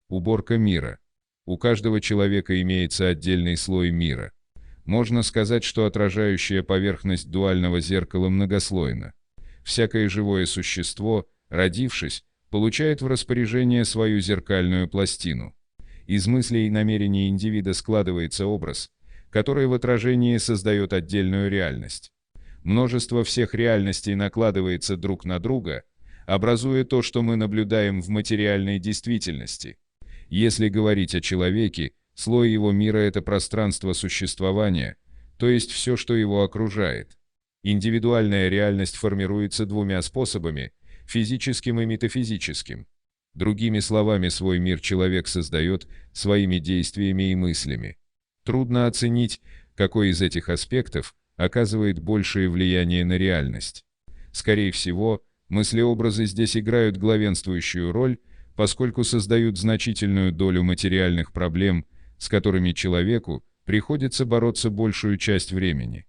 Уборка мира. У каждого человека имеется отдельный слой мира. Можно сказать, что отражающая поверхность дуального зеркала многослойна. Всякое живое существо, родившись, получает в распоряжение свою зеркальную пластину. Из мыслей и намерений индивида складывается образ, который в отражении создает отдельную реальность. Множество всех реальностей накладывается друг на друга, образуя то, что мы наблюдаем в материальной действительности. Если говорить о человеке, слой его мира – это пространство существования, то есть все, что его окружает. Индивидуальная реальность формируется двумя способами – физическим и метафизическим. Другими словами, свой мир человек создает своими действиями и мыслями. Трудно оценить, какой из этих аспектов оказывает большее влияние на реальность. Скорее всего, мыслеобразы здесь играют главенствующую роль, поскольку создают значительную долю материальных проблем, с которыми человеку приходится бороться большую часть времени.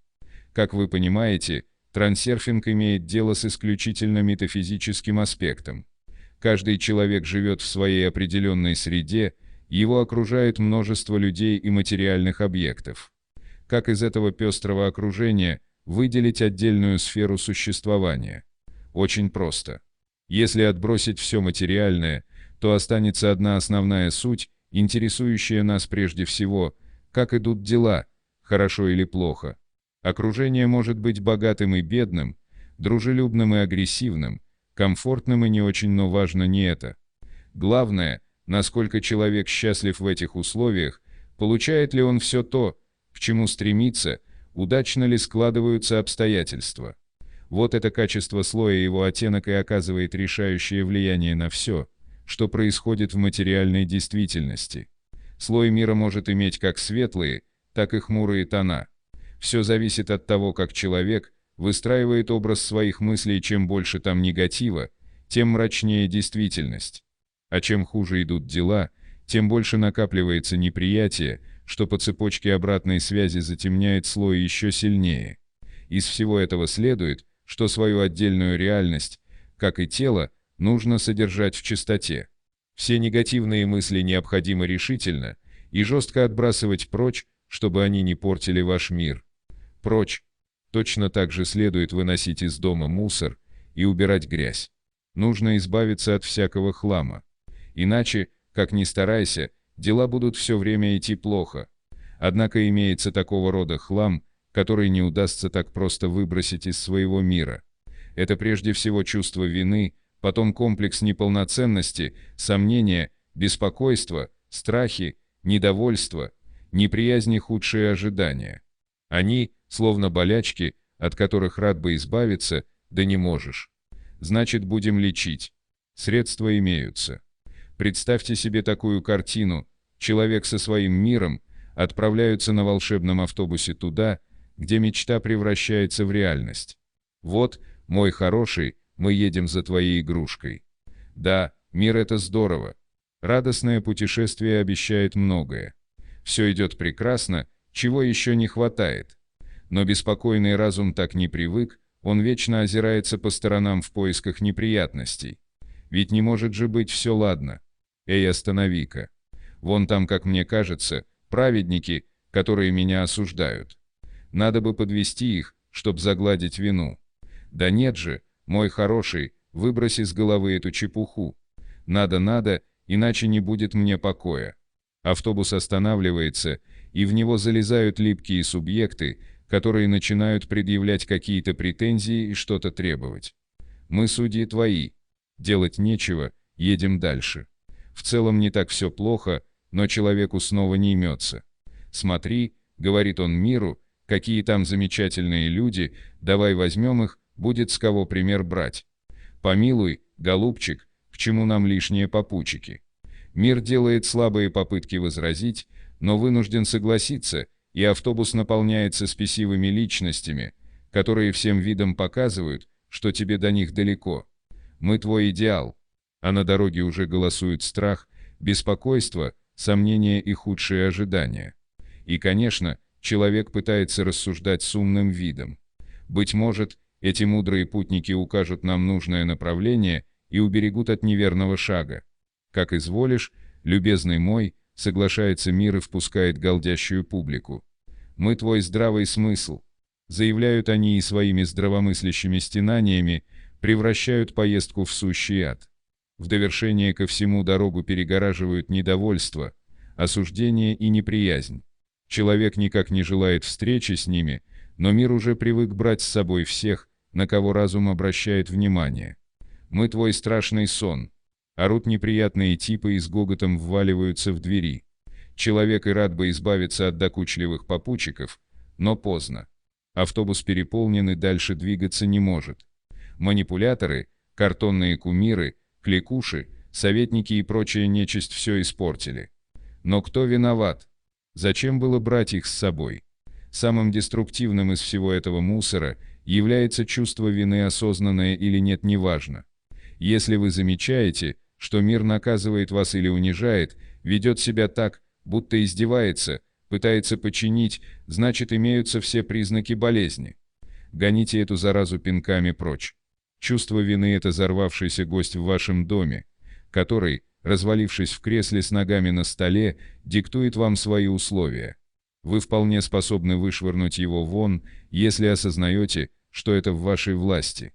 Как вы понимаете, трансерфинг имеет дело с исключительно метафизическим аспектом. Каждый человек живет в своей определенной среде, его окружает множество людей и материальных объектов. Как из этого пестрого окружения выделить отдельную сферу существования? Очень просто. Если отбросить все материальное, то останется одна основная суть, интересующая нас прежде всего, как идут дела, хорошо или плохо. Окружение может быть богатым и бедным, дружелюбным и агрессивным, комфортным и не очень, но важно не это. Главное, насколько человек счастлив в этих условиях, получает ли он все то, к чему стремится, удачно ли складываются обстоятельства. Вот это качество слоя и его оттенок и оказывает решающее влияние на все, что происходит в материальной действительности. Слой мира может иметь как светлые, так и хмурые тона. Все зависит от того, как человек выстраивает образ своих мыслей. Чем больше там негатива, тем мрачнее действительность. А чем хуже идут дела, тем больше накапливается неприятие, что по цепочке обратной связи затемняет слой еще сильнее. Из всего этого следует, что свою отдельную реальность, как и тело, нужно содержать в чистоте. Все негативные мысли необходимо решительно и жестко отбрасывать прочь, чтобы они не портили ваш мир. Прочь. Точно так же следует выносить из дома мусор и убирать грязь. Нужно избавиться от всякого хлама. Иначе, как ни старайся, дела будут все время идти плохо. Однако имеется такого рода хлам, который не удастся так просто выбросить из своего мира. Это прежде всего чувство вины, потом комплекс неполноценности, сомнения, беспокойство, страхи, недовольство, неприязнь и худшие ожидания. Они, словно болячки, от которых рад бы избавиться, да не можешь. Значит, будем лечить. Средства имеются. Представьте себе такую картину: человек со своим миром отправляются на волшебном автобусе туда, где мечта превращается в реальность. Вот, мой хороший, мы едем за твоей игрушкой. Да, мир — это здорово. Радостное путешествие обещает многое. Все идет прекрасно, чего еще не хватает. Но беспокойный разум так не привык, он вечно озирается по сторонам в поисках неприятностей. Ведь не может же быть все ладно. Эй, останови-ка. Вон там, как мне кажется, праведники, которые меня осуждают. Надо бы подвести их, чтоб загладить вину. Да нет же, мой хороший, выбрось из головы эту чепуху. Надо, иначе не будет мне покоя. Автобус останавливается, и в него залезают липкие субъекты, которые начинают предъявлять какие-то претензии и что-то требовать. Мы судьи твои. Делать нечего, едем дальше. В целом не так все плохо, но человеку снова не имется. Смотри, говорит он миру, какие там замечательные люди, давай возьмем их, будет с кого пример брать. Помилуй, голубчик, к чему нам лишние попутчики? Мир делает слабые попытки возразить, но вынужден согласиться, и автобус наполняется спесивыми личностями, которые всем видом показывают, что тебе до них далеко. Мы твой идеал. А на дороге уже голосуют страх, беспокойство, сомнения и худшие ожидания. И, конечно, человек пытается рассуждать с умным видом. Быть может, эти мудрые путники укажут нам нужное направление и уберегут от неверного шага. Как изволишь, «Любезный мой», соглашается мир и впускает голдящую публику. «Мы твой здравый смысл», заявляют они и своими здравомыслящими стенаниями превращают поездку в сущий ад. В довершение ко всему дорогу перегораживают недовольство, осуждение и неприязнь. Человек никак не желает встречи с ними, но мир уже привык брать с собой всех, на кого разум обращает внимание. «Мы твой страшный сон», орут неприятные типы и с гоготом вваливаются в двери. Человек и рад бы избавиться от докучливых попутчиков, но поздно. Автобус переполнен и дальше двигаться не может. Манипуляторы, картонные кумиры, кликуши, советники и прочая нечисть все испортили. Но кто виноват? Зачем было брать их с собой? Самым деструктивным из всего этого мусора является чувство вины, осознанное или нет, неважно. Если вы замечаете, что мир наказывает вас или унижает, ведет себя так, будто издевается, пытается подчинить, значит, имеются все признаки болезни. Гоните эту заразу пинками прочь. Чувство вины – это взорвавшийся гость в вашем доме, который, развалившись в кресле с ногами на столе, диктует вам свои условия. Вы вполне способны вышвырнуть его вон, если осознаете, что это в вашей власти.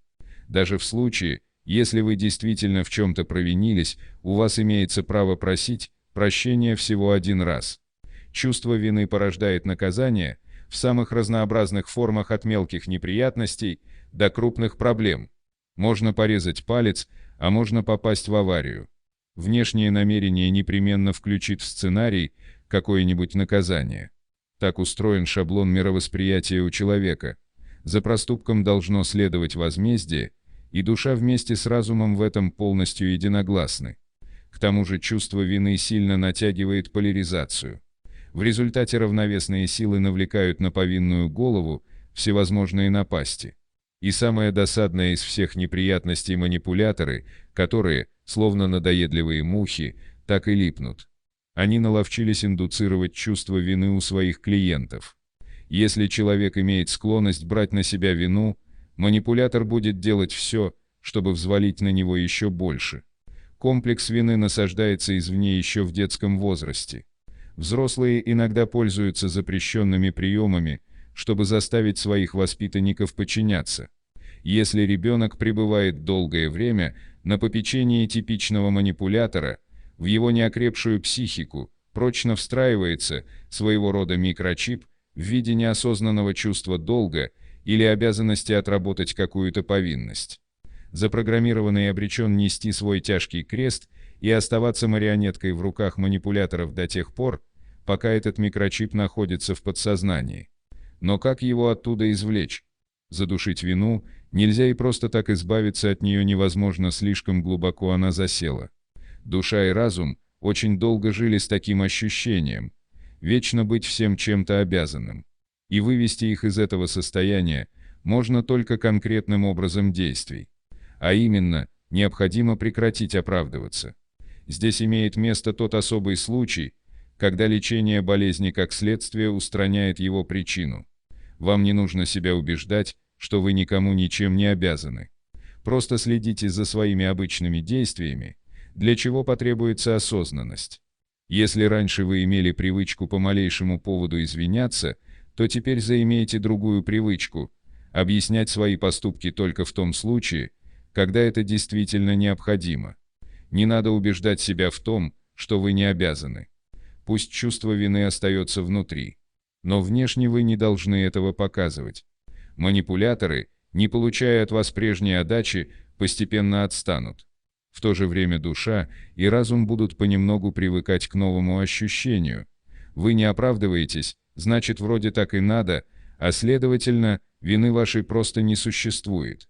Даже в случае, если вы действительно в чем-то провинились, у вас имеется право просить прощения всего один раз. Чувство вины порождает наказание в самых разнообразных формах, от мелких неприятностей до крупных проблем. Можно порезать палец, а можно попасть в аварию. Внешнее намерение непременно включит в сценарий какое-нибудь наказание. Так устроен шаблон мировосприятия у человека. За проступком должно следовать возмездие, и душа вместе с разумом в этом полностью единогласны. К тому же чувство вины сильно натягивает поляризацию. В результате равновесные силы навлекают на повинную голову всевозможные напасти. И самое досадное из всех неприятностей — манипуляторы, которые, словно надоедливые мухи, так и липнут. Они наловчились индуцировать чувство вины у своих клиентов. Если человек имеет склонность брать на себя вину, манипулятор будет делать все, чтобы взвалить на него еще больше. Комплекс вины насаждается извне еще в детском возрасте. Взрослые иногда пользуются запрещенными приемами, чтобы заставить своих воспитанников подчиняться. Если ребенок пребывает долгое время на попечении типичного манипулятора, в его неокрепшую психику прочно встраивается своего рода микрочип в виде неосознанного чувства долга или обязанности отработать какую-то повинность. Запрограммированный обречен нести свой тяжкий крест и оставаться марионеткой в руках манипуляторов до тех пор, пока этот микрочип находится в подсознании. Но как его оттуда извлечь? Задушить вину нельзя, и просто так избавиться от нее невозможно, слишком глубоко она засела. Душа и разум очень долго жили с таким ощущением, вечно быть всем чем-то обязанным. И вывести их из этого состояния можно только конкретным образом действий. А именно, необходимо прекратить оправдываться. Здесь имеет место тот особый случай, когда лечение болезни как следствие устраняет его причину. Вам не нужно себя убеждать, что вы никому ничем не обязаны. Просто следите за своими обычными действиями, для чего потребуется осознанность. Если раньше вы имели привычку по малейшему поводу извиняться, то теперь заимейте другую привычку – объяснять свои поступки только в том случае, когда это действительно необходимо. Не надо убеждать себя в том, что вы не обязаны. Пусть чувство вины остается внутри, но внешне вы не должны этого показывать. Манипуляторы, не получая от вас прежней отдачи, постепенно отстанут. В то же время душа и разум будут понемногу привыкать к новому ощущению. Вы не оправдываетесь, значит, вроде так и надо, а следовательно, вины вашей просто не существует.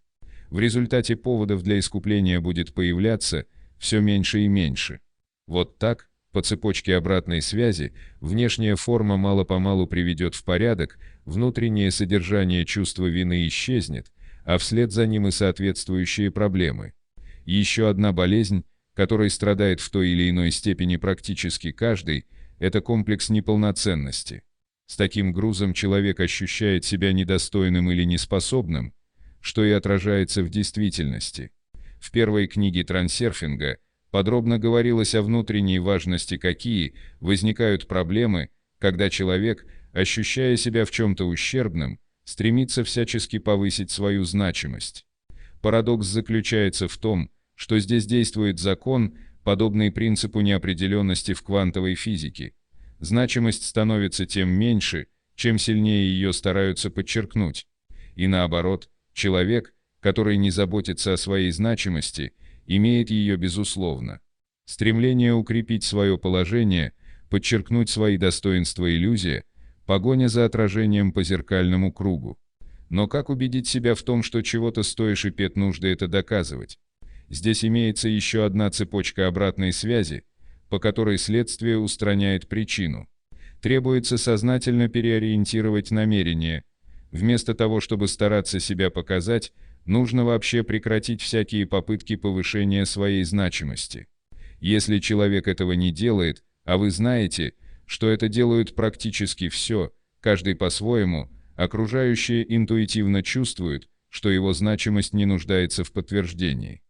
В результате поводов для искупления будет появляться все меньше и меньше. Вот так, по цепочке обратной связи, внешняя форма мало-помалу приведет в порядок, внутреннее содержание чувства вины исчезнет, а вслед за ним и соответствующие проблемы. Еще одна болезнь, которой страдает в той или иной степени практически каждый, это комплекс неполноценности. С таким грузом человек ощущает себя недостойным или неспособным, что и отражается в действительности. В первой книге трансерфинга подробно говорилось о внутренней важности, какие возникают проблемы, когда человек, ощущая себя в чем-то ущербным, стремится всячески повысить свою значимость. Парадокс заключается в том, что здесь действует закон, подобный принципу неопределенности в квантовой физике. Значимость становится тем меньше, чем сильнее ее стараются подчеркнуть. И наоборот, человек, который не заботится о своей значимости, имеет ее безусловно. Стремление укрепить свое положение, подчеркнуть свои достоинства — иллюзия, погоня за отражением по зеркальному кругу. Но как убедить себя в том, что чего-то стоишь, и пет нужды это доказывать? Здесь имеется еще одна цепочка обратной связи, по которой следствие устраняет причину. Требуется сознательно переориентировать намерение. Вместо того, чтобы стараться себя показать, нужно вообще прекратить всякие попытки повышения своей значимости. Если человек этого не делает, а вы знаете, что это делают практически все, каждый по-своему, окружающие интуитивно чувствуют, что его значимость не нуждается в подтверждении.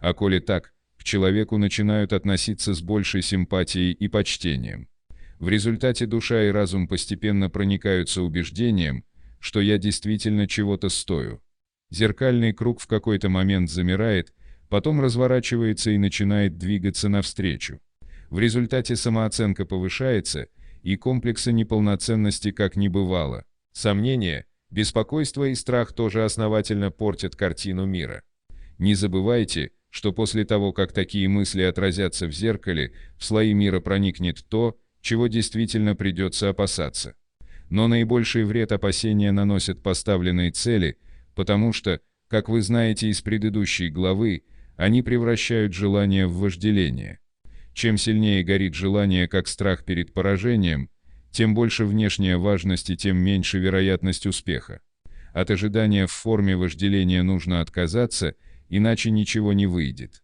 А коли так, к человеку начинают относиться с большей симпатией и почтением. В результате душа и разум постепенно проникаются убеждением, что я действительно чего-то стою. Зеркальный круг в какой-то момент замирает, потом разворачивается и начинает двигаться навстречу. В результате самооценка повышается, и комплекса неполноценности как не бывало. Сомнения, беспокойство и страх тоже основательно портят картину мира. Не забывайте, что после того, как такие мысли отразятся в зеркале, в слои мира проникнет то, чего действительно придется опасаться. Но наибольший вред опасения наносят поставленные цели, потому что, как вы знаете из предыдущей главы, они превращают желание в вожделение. Чем сильнее горит желание, как страх перед поражением, тем больше внешняя важность и тем меньше вероятность успеха. От ожидания в форме вожделения нужно отказаться, иначе ничего не выйдет.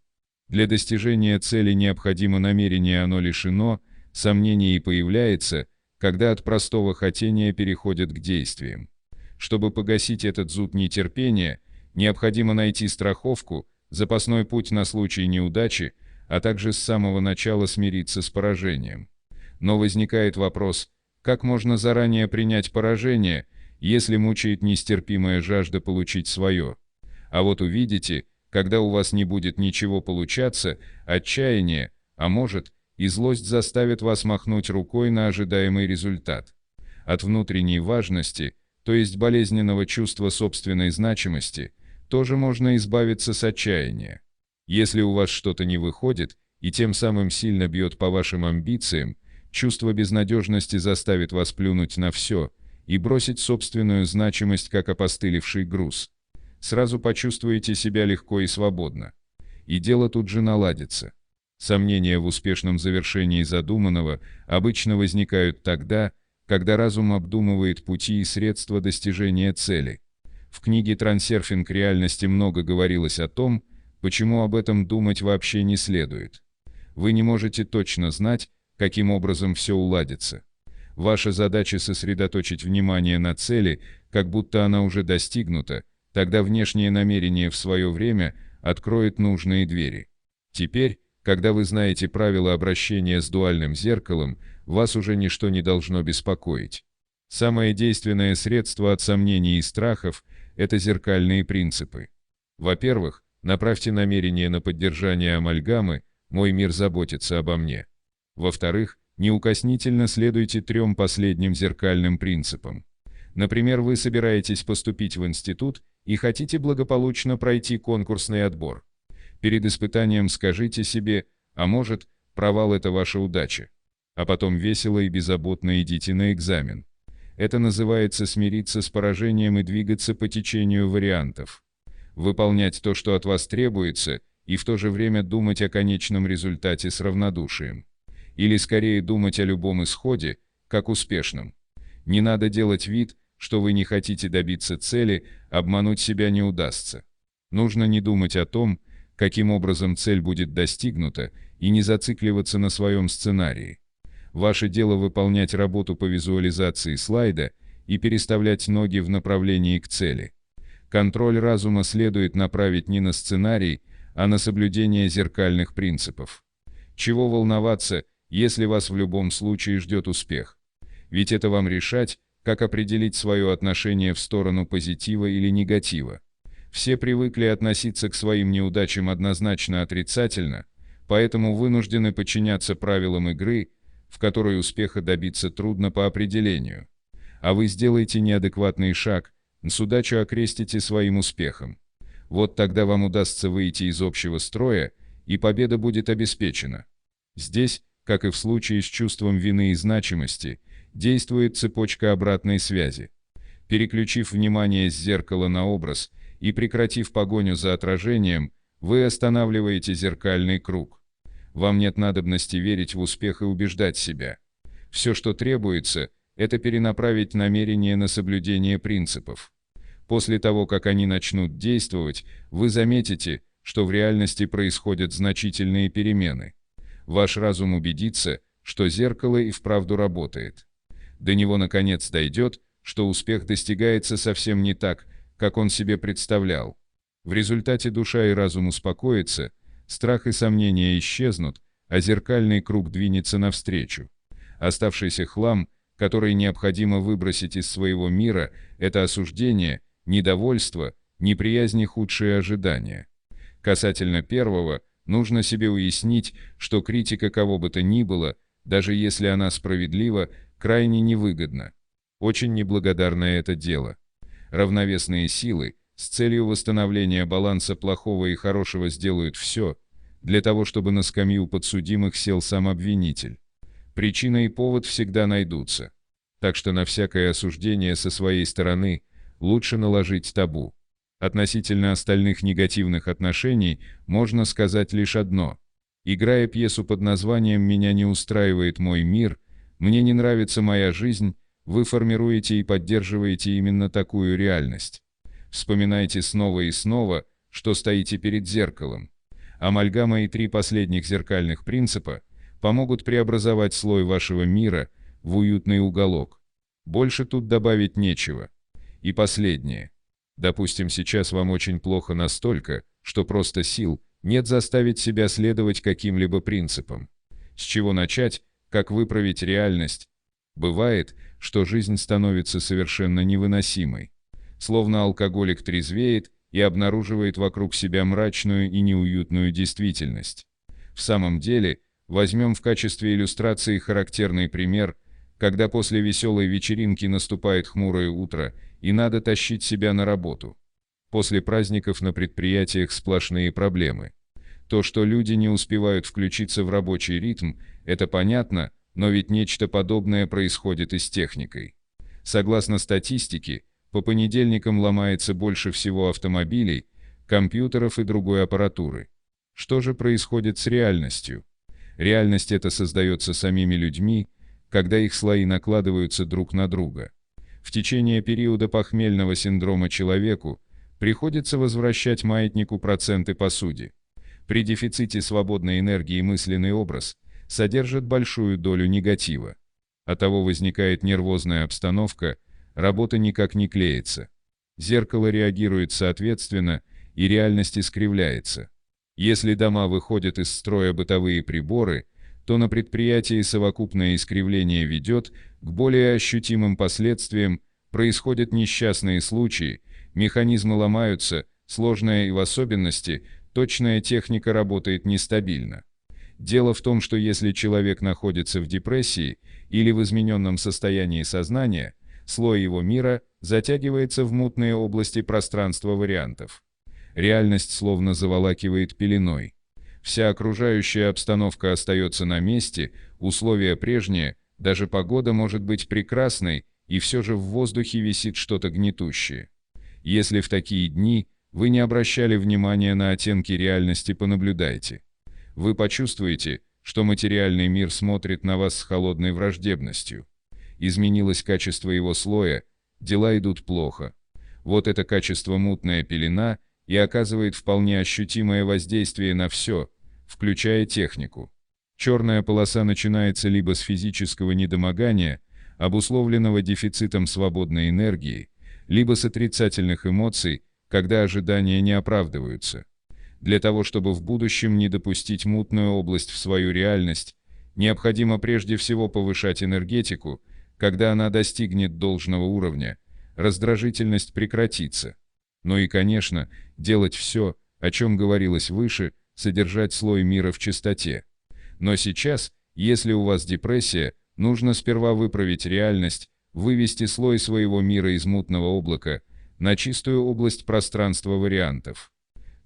Для достижения цели необходимо намерение, оно лишено сомнений и появляется, когда от простого хотения переходят к действиям. Чтобы погасить этот зуд нетерпения, необходимо найти страховку, запасной путь на случай неудачи, а также с самого начала смириться с поражением. Но возникает вопрос, как можно заранее принять поражение, если мучает нестерпимая жажда получить свое? А вот увидите, когда у вас не будет ничего получаться, отчаяние, а может, и злость заставит вас махнуть рукой на ожидаемый результат. От внутренней важности, то есть болезненного чувства собственной значимости, тоже можно избавиться с отчаяния. Если у вас что-то не выходит, и тем самым сильно бьет по вашим амбициям, чувство безнадежности заставит вас плюнуть на все и бросить собственную значимость как опостылевший груз. Сразу почувствуете себя легко и свободно. И дело тут же наладится. Сомнения в успешном завершении задуманного обычно возникают тогда, когда разум обдумывает пути и средства достижения цели. В книге «Трансерфинг реальности» много говорилось о том, почему об этом думать вообще не следует. Вы не можете точно знать, каким образом все уладится. Ваша задача сосредоточить внимание на цели, как будто она уже достигнута, тогда внешнее намерение в свое время откроет нужные двери. Теперь, когда вы знаете правила обращения с дуальным зеркалом, вас уже ничто не должно беспокоить. Самое действенное средство от сомнений и страхов – это зеркальные принципы. Во-первых, направьте намерение на поддержание амальгамы «Мой мир заботится обо мне». Во-вторых, неукоснительно следуйте 3 последним зеркальным принципам. Например, вы собираетесь поступить в институт и хотите благополучно пройти конкурсный отбор. Перед испытанием скажите себе, а может, провал – это ваша удача. А потом весело и беззаботно идите на экзамен. Это называется смириться с поражением и двигаться по течению вариантов. Выполнять то, что от вас требуется, и в то же время думать о конечном результате с равнодушием. Или скорее думать о любом исходе, как успешном. Не надо делать вид, что вы не хотите добиться цели, обмануть себя не удастся. Нужно не думать о том, каким образом цель будет достигнута, и не зацикливаться на своем сценарии. Ваше дело выполнять работу по визуализации слайда и переставлять ноги в направлении к цели. Контроль разума следует направить не на сценарий, а на соблюдение зеркальных принципов. Чего волноваться, если вас в любом случае ждет успех? Ведь это вам решать, как определить свое отношение в сторону позитива или негатива. Все привыкли относиться к своим неудачам однозначно отрицательно, поэтому вынуждены подчиняться правилам игры, в которой успеха добиться трудно по определению. А вы сделаете неадекватный шаг, с удачу окрестите своим успехом. Вот тогда вам удастся выйти из общего строя, и победа будет обеспечена. Здесь, как и в случае с чувством вины и значимости, действует цепочка обратной связи. Переключив внимание с зеркала на образ и прекратив погоню за отражением, вы останавливаете зеркальный круг. Вам нет надобности верить в успех и убеждать себя. Все, что требуется, это перенаправить намерение на соблюдение принципов. После того, как они начнут действовать, вы заметите, что в реальности происходят значительные перемены. Ваш разум убедится, что зеркало и вправду работает. До него наконец дойдет, что успех достигается совсем не так, как он себе представлял. В результате душа и разум успокоятся, страх и сомнения исчезнут, а зеркальный круг двинется навстречу. Оставшийся хлам, который необходимо выбросить из своего мира, это осуждение, недовольство, неприязнь и худшие ожидания. Касательно первого, нужно себе уяснить, что критика кого бы то ни было, даже если она справедлива, крайне невыгодна. Очень неблагодарное это дело. Равновесные силы с целью восстановления баланса плохого и хорошего сделают все, для того, чтобы на скамью подсудимых сел сам обвинитель. Причина и повод всегда найдутся. Так что на всякое осуждение со своей стороны лучше наложить табу. Относительно остальных негативных отношений можно сказать лишь одно. Играя пьесу под названием «Меня не устраивает мой мир», «Мне не нравится моя жизнь», вы формируете и поддерживаете именно такую реальность. Вспоминайте снова и снова, что стоите перед зеркалом. Амальгама и 3 последних зеркальных принципа помогут преобразовать слой вашего мира в уютный уголок. Больше тут добавить нечего. И последнее. Допустим, сейчас вам очень плохо настолько, что просто сил нет заставить себя следовать каким-либо принципам. С чего начать, как выправить реальность? Бывает, что жизнь становится совершенно невыносимой. Словно алкоголик трезвеет и обнаруживает вокруг себя мрачную и неуютную действительность. В самом деле, возьмем в качестве иллюстрации характерный пример, когда после веселой вечеринки наступает хмурое утро, и надо тащить себя на работу. После праздников на предприятиях сплошные проблемы. То, что люди не успевают включиться в рабочий ритм, это понятно, но ведь нечто подобное происходит и с техникой. Согласно статистике, по понедельникам ломается больше всего автомобилей, компьютеров и другой аппаратуры. Что же происходит с реальностью? Реальность эта создается самими людьми, когда их слои накладываются друг на друга. В течение периода похмельного синдрома человеку приходится возвращать маятнику проценты посуде. При дефиците свободной энергии мысленный образ содержит большую долю негатива. Оттого возникает нервозная обстановка, работа никак не клеится. Зеркало реагирует соответственно, и реальность искривляется. Если дома выходят из строя бытовые приборы, то на предприятии совокупное искривление ведет к более ощутимым последствиям, происходят несчастные случаи, механизмы ломаются, сложная и в особенности, точная техника работает нестабильно. Дело в том, что если человек находится в депрессии или в измененном состоянии сознания, слой его мира затягивается в мутные области пространства вариантов. Реальность словно заволакивает пеленой. Вся окружающая обстановка остается на месте, условия прежние, даже погода может быть прекрасной, и все же в воздухе висит что-то гнетущее. Если в такие дни вы не обращали внимания на оттенки реальности, понаблюдайте. Вы почувствуете, что материальный мир смотрит на вас с холодной враждебностью. Изменилось качество его слоя, дела идут плохо. Вот это качество мутная пелена и оказывает вполне ощутимое воздействие на все, включая технику. Черная полоса начинается либо с физического недомогания, обусловленного дефицитом свободной энергии, либо с отрицательных эмоций, когда ожидания не оправдываются. Для того, чтобы в будущем не допустить мутную область в свою реальность, необходимо прежде всего повышать энергетику. Когда она достигнет должного уровня, раздражительность прекратится. Ну и, конечно, делать все, о чем говорилось выше, содержать слой мира в чистоте. Но сейчас, если у вас депрессия, нужно сперва выправить реальность, вывести слой своего мира из мутного облака на чистую область пространства вариантов.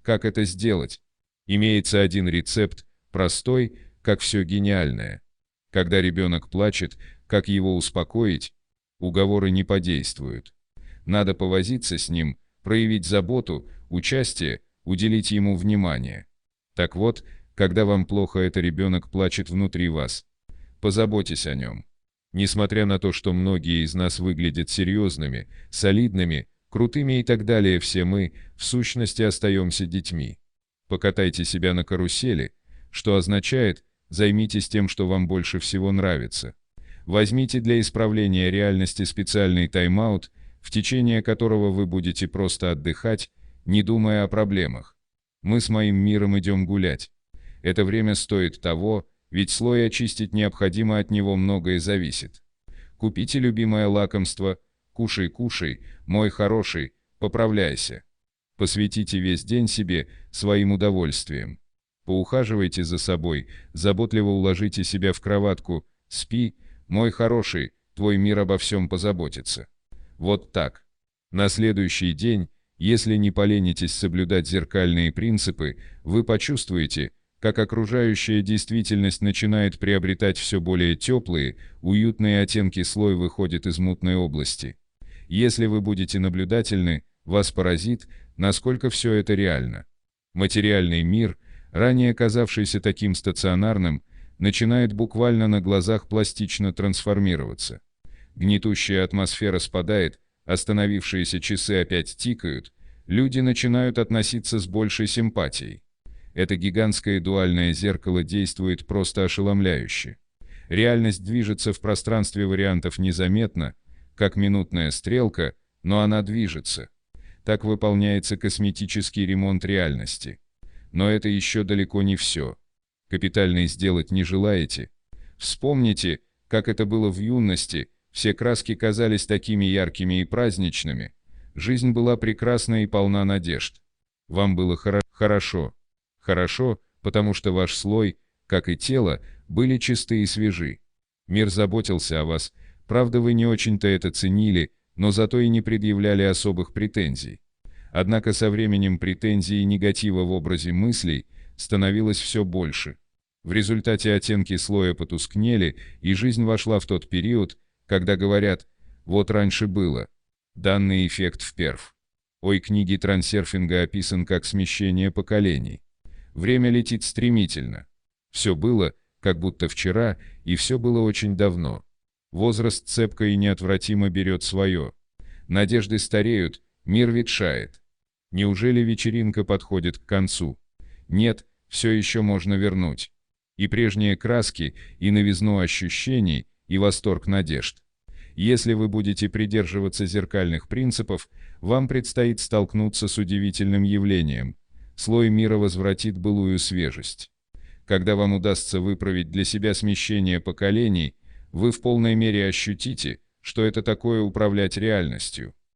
Как это сделать? Имеется один рецепт, простой, как все гениальное. Когда ребенок плачет, как его успокоить? Уговоры не подействуют. Надо повозиться с ним, проявить заботу, участие, уделить ему внимание. Так вот, когда вам плохо, это ребенок плачет внутри вас. Позаботьтесь о нем. Несмотря на то, что многие из нас выглядят серьезными, солидными, крутыми и так далее, все мы, в сущности, остаемся детьми. Покатайте себя на карусели, что означает, займитесь тем, что вам больше всего нравится. Возьмите для исправления реальности специальный тайм-аут, в течение которого вы будете просто отдыхать, не думая о проблемах. Мы с моим миром идем гулять. Это время стоит того, ведь слой очистить необходимо, от него многое зависит. Купите любимое лакомство, кушай, кушай, мой хороший, поправляйся. Посвятите весь день себе, своим удовольствием. Поухаживайте за собой, заботливо уложите себя в кроватку, спи, мой хороший, твой мир обо всем позаботится. Вот так. На следующий день, если не поленитесь соблюдать зеркальные принципы, вы почувствуете, как окружающая действительность начинает приобретать все более теплые, уютные оттенки, слой выходит из мутной области. Если вы будете наблюдательны, вас поразит, насколько все это реально. Материальный мир, ранее казавшийся таким стационарным, начинает буквально на глазах пластично трансформироваться. Гнетущая атмосфера спадает, остановившиеся часы опять тикают, люди начинают относиться с большей симпатией. Это гигантское дуальное зеркало действует просто ошеломляюще. Реальность движется в пространстве вариантов незаметно, как минутная стрелка, но она движется. Так выполняется косметический ремонт реальности. Но это еще далеко не все. Капитальный сделать не желаете? Вспомните, как это было в юности, все краски казались такими яркими и праздничными. Жизнь была прекрасна и полна надежд. Вам было хорошо. Хорошо, потому что ваш слой, как и тело, были чисты и свежи. Мир заботился о вас, правда, вы не очень-то это ценили, но зато и не предъявляли особых претензий. Однако со временем претензий и негатива в образе мыслей становилось все больше. В результате оттенки слоя потускнели, и жизнь вошла в тот период, когда говорят «вот раньше было». Данный эффект вперв. Ой, книги трансерфинга описан как смещение поколений. Время летит стремительно. Все было, как будто вчера, и все было очень давно. Возраст цепко и неотвратимо берет свое. Надежды стареют, мир ветшает. Неужели вечеринка подходит к концу? Нет, все еще можно вернуть. И прежние краски, и новизну ощущений, и восторг надежд. Если вы будете придерживаться зеркальных принципов, вам предстоит столкнуться с удивительным явлением. Слой мира возвратит былую свежесть. Когда вам удастся выправить для себя смещение поколений, вы в полной мере ощутите, что это такое управлять реальностью.